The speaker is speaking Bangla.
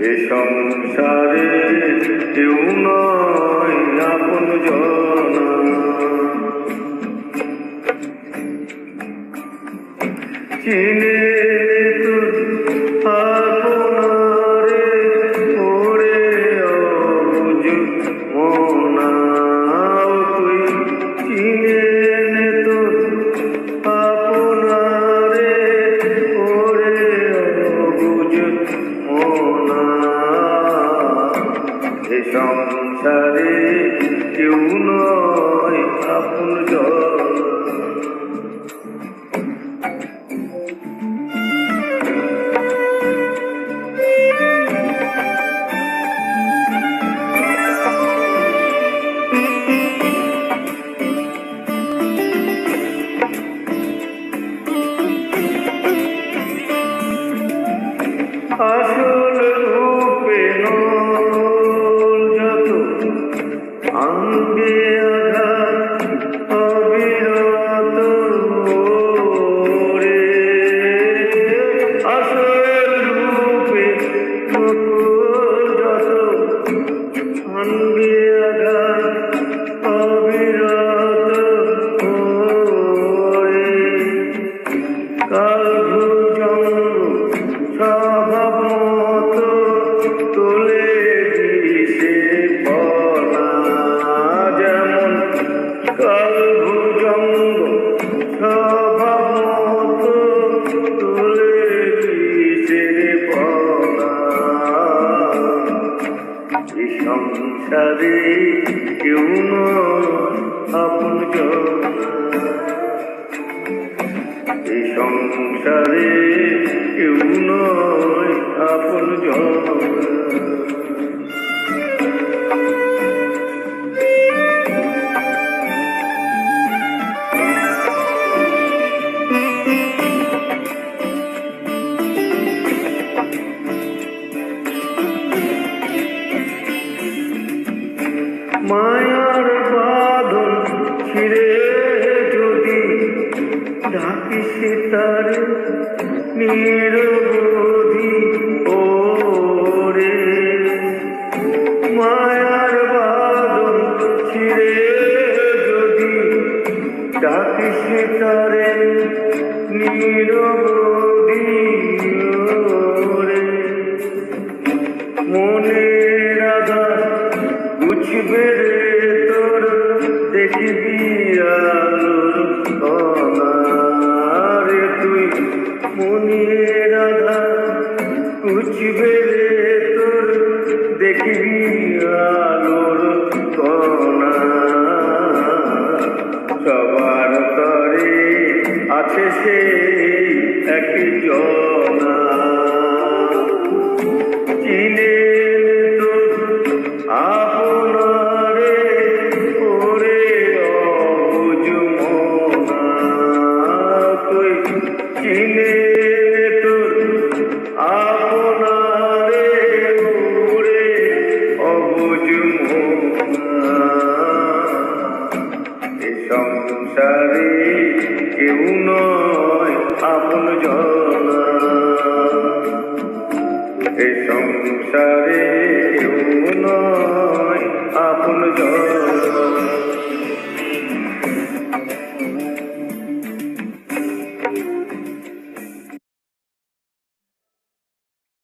এ সংসারে কেউ নয় আপন জনা, চিনে তো আপনারে ওরে অবুঝ মনা, তুই চিনে তো আপনারে ওরে অবুঝ মনা, এ সংসারে কেউ নয় আপন জনা। আসল রূপে নল যত আনবে আঘাত অবিরত রে, আসল রূপে নল যত আনবে আঘাত অবিরত রে, কাল ভুজঙ্গ স্বভাব মতো তোলে দিশে পনা, যেমন কাল ভুজঙ্গ স্বভাব মতো তোলে দিশে পনা, এ সংসারে কেউ নয় আপন জনা, এ সংসারে কেউ নয় আপন জনা। মায়ার বাঁধন ছিঁড়ে যদি ঢাকিস তারে নিরবধি ওরে, মায়ার বাঁধন ছিঁড়ে যদি ঢাকিস তারে নিরবধি ওরে, মনের আধার বুঝবে রে তোর দেখবি আলোর কণা রে, তুই মনের আধার বুঝবে রে তোর দেখবি আলোর কণা, সবার তরে আছে সেই এক জনা, চিনে তো আপনারে ওরে অবুঝ মনা, তুই চিনে তো আপনারে ওরে অবুঝ মনা, এ সংসারে কেউ নয় আপন জনা, এ সংসারে কেউ নয়